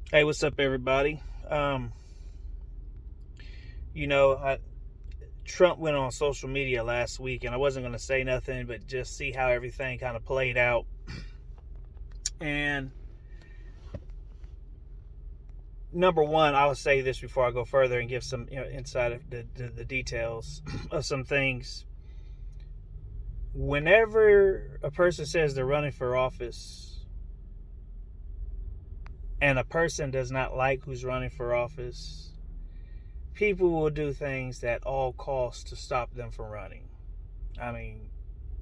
Hey, what's up, everybody? You know, Trump went on social media last week, and I wasn't going to say nothing, but just see how everything kind of played out. And number one, I'll say this before I go further and give some insight of the details of some things. Whenever a person says they're running for office, and a person does not like who's running for office, people will do things at all costs to stop them from running. I mean,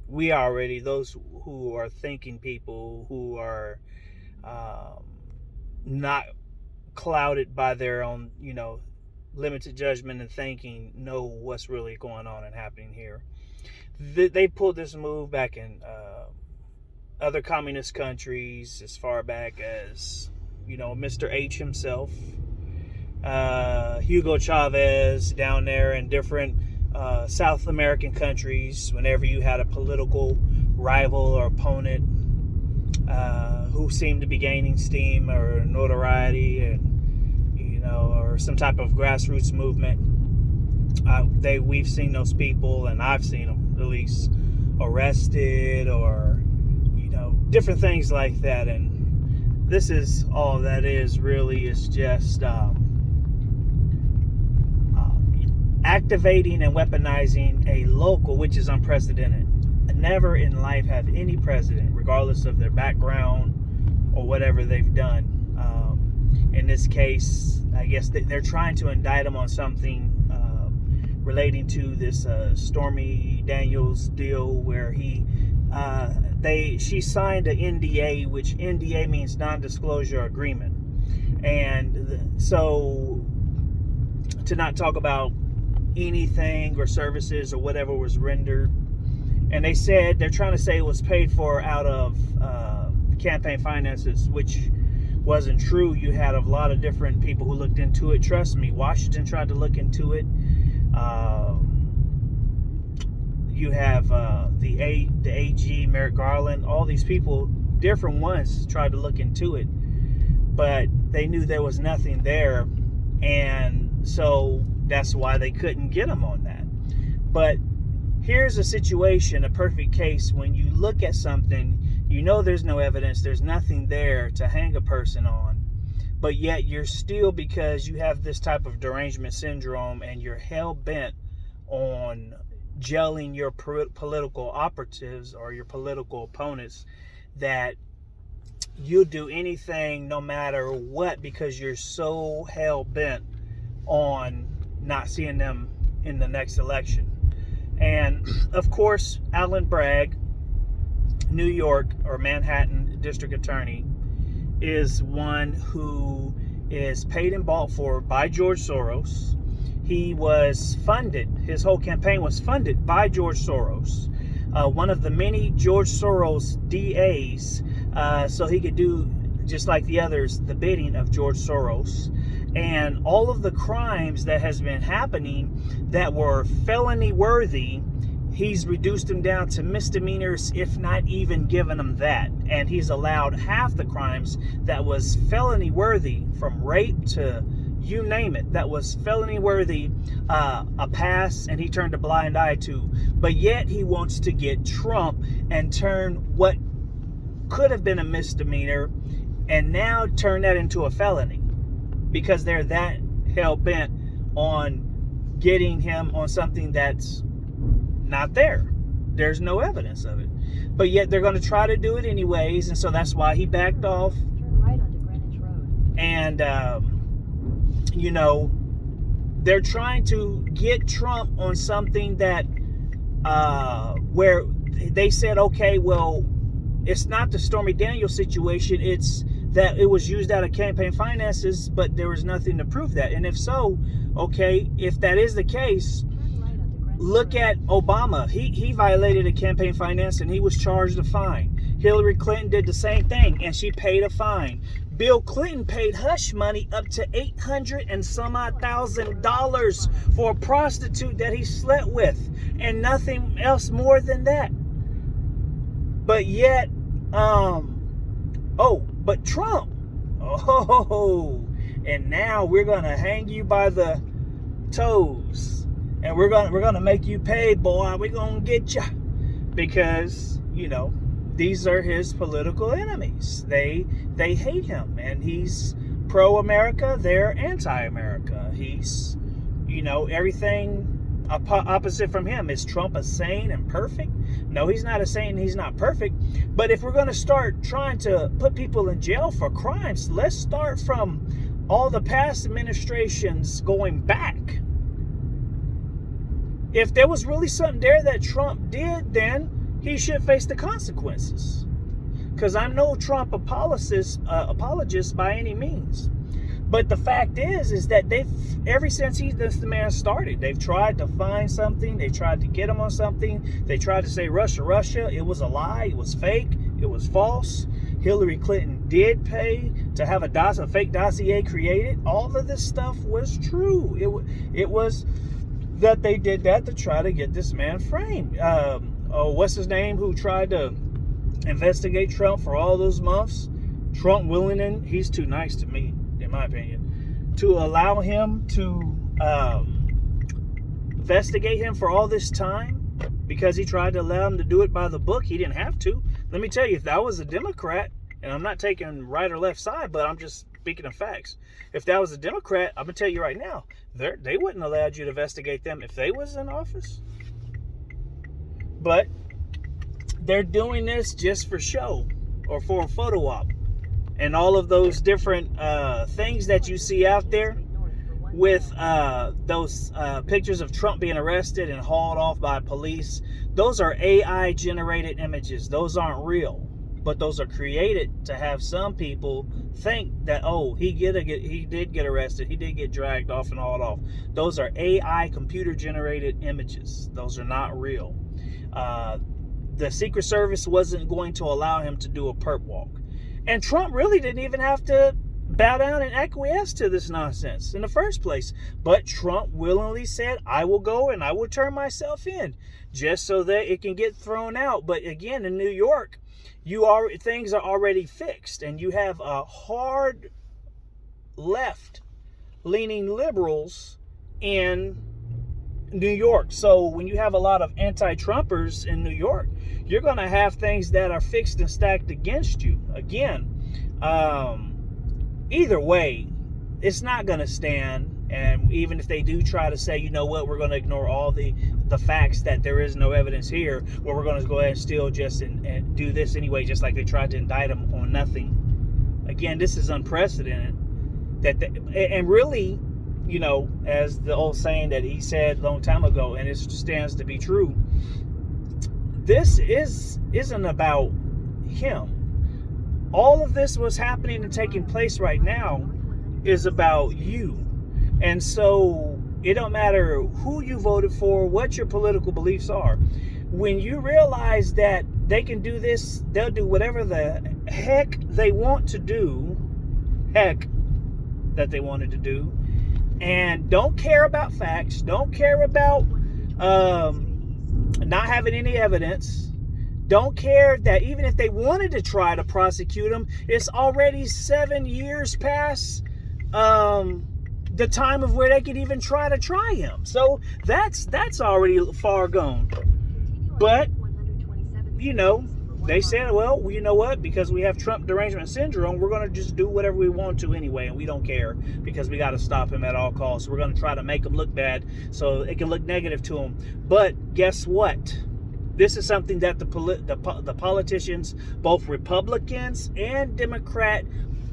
we already, those who are thinking people who are um, not clouded by their own, limited judgment and thinking, know what's really going on and happening here. They pulled this move back in other communist countries as far back as, Mr. H himself, Hugo Chavez down there in different South American countries. Whenever you had a political rival or opponent who seemed to be gaining steam or notoriety, and or some type of grassroots movement, we've seen those people, and I've seen them at least arrested or different things like that. And this is all that is really is just activating and weaponizing a local, which is unprecedented. Never in life have any president, regardless of their background or whatever they've done. In this case, I guess they're trying to indict him on something relating to this Stormy Daniels deal, where she signed an NDA, which NDA means non-disclosure agreement, and so to not talk about anything or services or whatever was rendered. And they're trying to say it was paid for out of campaign finances, which wasn't true. You had a lot of different people who looked into it. Trust me, Washington tried to look into it. You have the AG, Merrick Garland, all these people, different ones tried to look into it, but they knew there was nothing there, and so that's why they couldn't get him on that. But here's a situation, a perfect case, when you look at something, there's no evidence, there's nothing there to hang a person on, but yet you're still, because you have this type of derangement syndrome and you're hell-bent on gelling your political operatives or your political opponents, that you'll do anything no matter what, because you're so hell-bent on not seeing them in the next election. And of course, Alvin Bragg, New York or Manhattan District Attorney, is one who is paid and bought for by George Soros. He was funded, his whole campaign was funded by George Soros, one of the many George Soros DAs, so he could do, just like the others, the bidding of George Soros. And all of the crimes that has been happening that were felony worthy, he's reduced them down to misdemeanors, if not even given them that. And he's allowed half the crimes that was felony worthy, from rape to you name it, that was felony worthy, a pass, and he turned a blind eye to. But yet he wants to get Trump and turn what could have been a misdemeanor and now turn that into a felony, because they're that hell-bent on getting him on something that's not there. There's no evidence of it. But yet they're going to try to do it anyways, and so that's why he backed off. Turn right onto Greenwich Road. And, they're trying to get Trump on something that, where they said, okay, well, it's not the Stormy Daniels situation, it's that it was used out of campaign finances, but there was nothing to prove that. And if so, okay, if that is the case, look at Obama. He violated a campaign finance and he was charged a fine. Hillary Clinton did the same thing and she paid a fine. Bill Clinton paid hush money up to $800 and some odd $1,000 for a prostitute that he slept with, and nothing else more than that. But yet, but Trump, Oh, and now we're gonna hang you by the toes, and we're gonna make you pay, boy. We're gonna get you, because these are his political enemies. They hate him, and he's pro-America. They're anti-America. He's everything opposite from him. Is Trump a saint and perfect? No, he's not a saint and he's not perfect. But if we're going to start trying to put people in jail for crimes, let's start from all the past administrations going back. If there was really something there that Trump did, then he should face the consequences. Because I'm no Trump apologist by any means. But the fact is that ever since the man started, they've tried to find something. They tried to get him on something. They tried to say Russia. It was a lie. It was fake. It was false. Hillary Clinton did pay to have a fake dossier created. All of this stuff was true. It was that they did that to try to get this man framed. What's his name? Who tried to investigate Trump for all those months? Trump willing, he's too nice to me, in my opinion, to allow him to investigate him for all this time, because he tried to allow him to do it by the book. He didn't have to. Let me tell you, if that was a Democrat, and I'm not taking right or left side, but I'm just speaking of facts. If that was a Democrat, I'm going to tell you right now, they wouldn't have allowed you to investigate them if they was in office. But they're doing this just for show or for a photo op. And all of those different things that you see out there with those pictures of Trump being arrested and hauled off by police, those are AI generated images. Those aren't real, but those are created to have some people think that, oh, he did get arrested, he did get dragged off and hauled off. Those are AI computer generated images. Those are not real. The Secret Service wasn't going to allow him to do a perp walk. And Trump really didn't even have to bow down and acquiesce to this nonsense in the first place. But Trump willingly said, I will go and I will turn myself in, just so that it can get thrown out. But again, in New York, things are already fixed, and you have a hard left-leaning liberals in New York. So when you have a lot of anti-Trumpers in New York, you're going to have things that are fixed and stacked against you. Again, either way, it's not going to stand. And even if they do try to say, you know what, we're going to ignore all the facts that there is no evidence here, well, we're going to go ahead and still just and do this anyway, just like they tried to indict him on nothing. Again, this is unprecedented. And really, as the old saying that he said a long time ago, and it stands to be true, this isn't about him. All of this was happening and taking place right now is about you. And so it don't matter who you voted for, what your political beliefs are. When you realize that they can do this, they'll do whatever the heck they want to do, and don't care about facts, don't care about not having any evidence, don't care that even if they wanted to try to prosecute him, it's already 7 years past the time of where they could even try him. So that's already far gone. But they said, well, you know what? Because we have Trump derangement syndrome, we're going to just do whatever we want to anyway, and we don't care because we got to stop him at all costs. We're going to try to make him look bad so it can look negative to him. But guess what? This is something that the politicians, both Republicans and Democrat,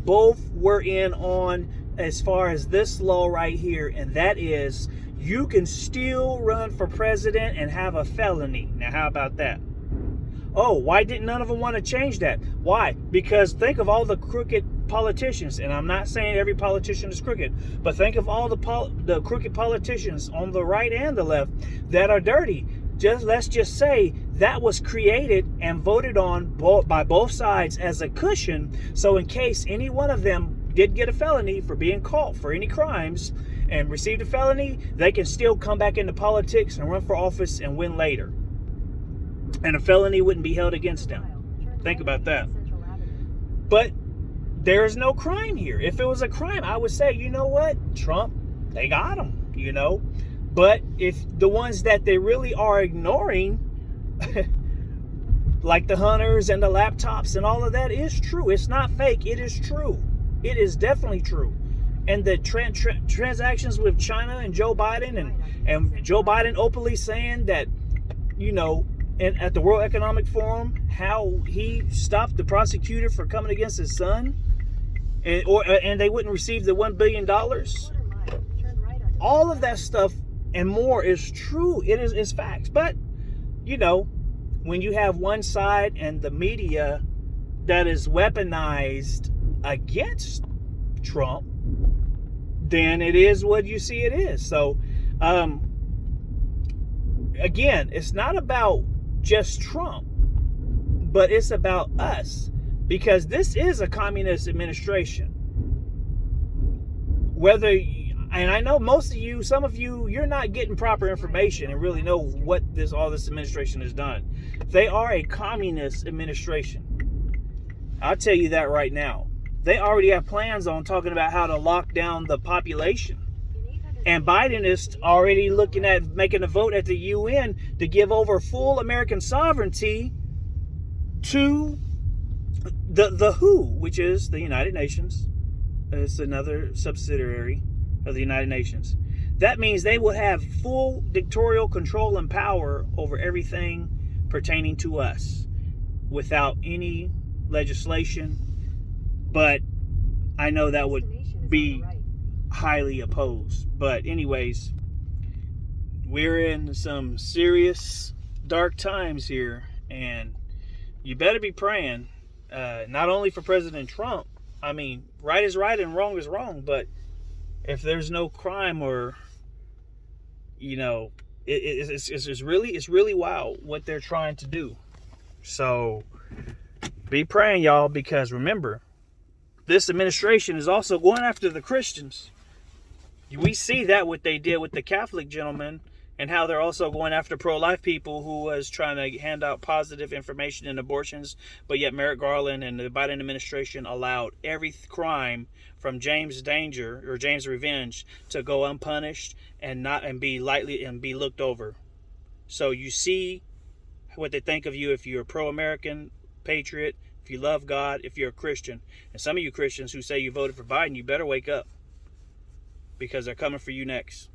both were in on as far as this law right here, and that is you can still run for president and have a felony. Now, how about that? Oh, why didn't none of them want to change that? Why? Because think of all the crooked politicians, and I'm not saying every politician is crooked, but think of all the crooked politicians on the right and the left that are dirty. Let's just say that was created and voted on by both sides as a cushion, so in case any one of them did get a felony for being caught for any crimes and received a felony, they can still come back into politics and run for office and win later. And a felony wouldn't be held against them. Think about that. But there is no crime here. If it was a crime, I would say, you know what, Trump, they got him, you know. But if the ones that they really are ignoring, like the hunters and the laptops and all of that, is true. It's not fake. It is true. It is definitely true. And the transactions with China and Joe Biden, and Joe Biden openly saying that, you know, and at the World Economic Forum, how he stopped the prosecutor for coming against his son, and they wouldn't receive the $1 billion. All of that stuff and more is true. It's facts. But, you know, when you have one side and the media that is weaponized against Trump, then it is what you see it is. So, again, it's not about just Trump, but it's about us, because this is a communist administration. Whether, and I know most of you, some of you, you're not getting proper information and really know what all this administration has done. They are a communist administration. I'll tell you that right now. They already have plans on talking about how to lock down the population. And Biden is already looking at making a vote at the UN to give over full American sovereignty to the WHO, which is the United Nations. It's another subsidiary of the United Nations. That means they will have full dictatorial control and power over everything pertaining to us without any legislation. But I know that would be highly opposed. But anyways, we're in some serious dark times here, and you better be praying, not only for President Trump. I mean, right is right and wrong is wrong, but if there's no crime, or, you know, it's really wild what they're trying to do. So be praying, y'all, because remember, this administration is also going after the Christians. We see that what they did with the Catholic gentleman, and how they're also going after pro-life people who was trying to hand out positive information in abortions. But yet Merrick Garland and the Biden administration allowed every crime from James Danger or James Revenge to go unpunished and be looked over. So you see what they think of you if you're a pro-American patriot, if you love God, if you're a Christian. And some of you Christians who say you voted for Biden, you better wake up, because they're coming for you next.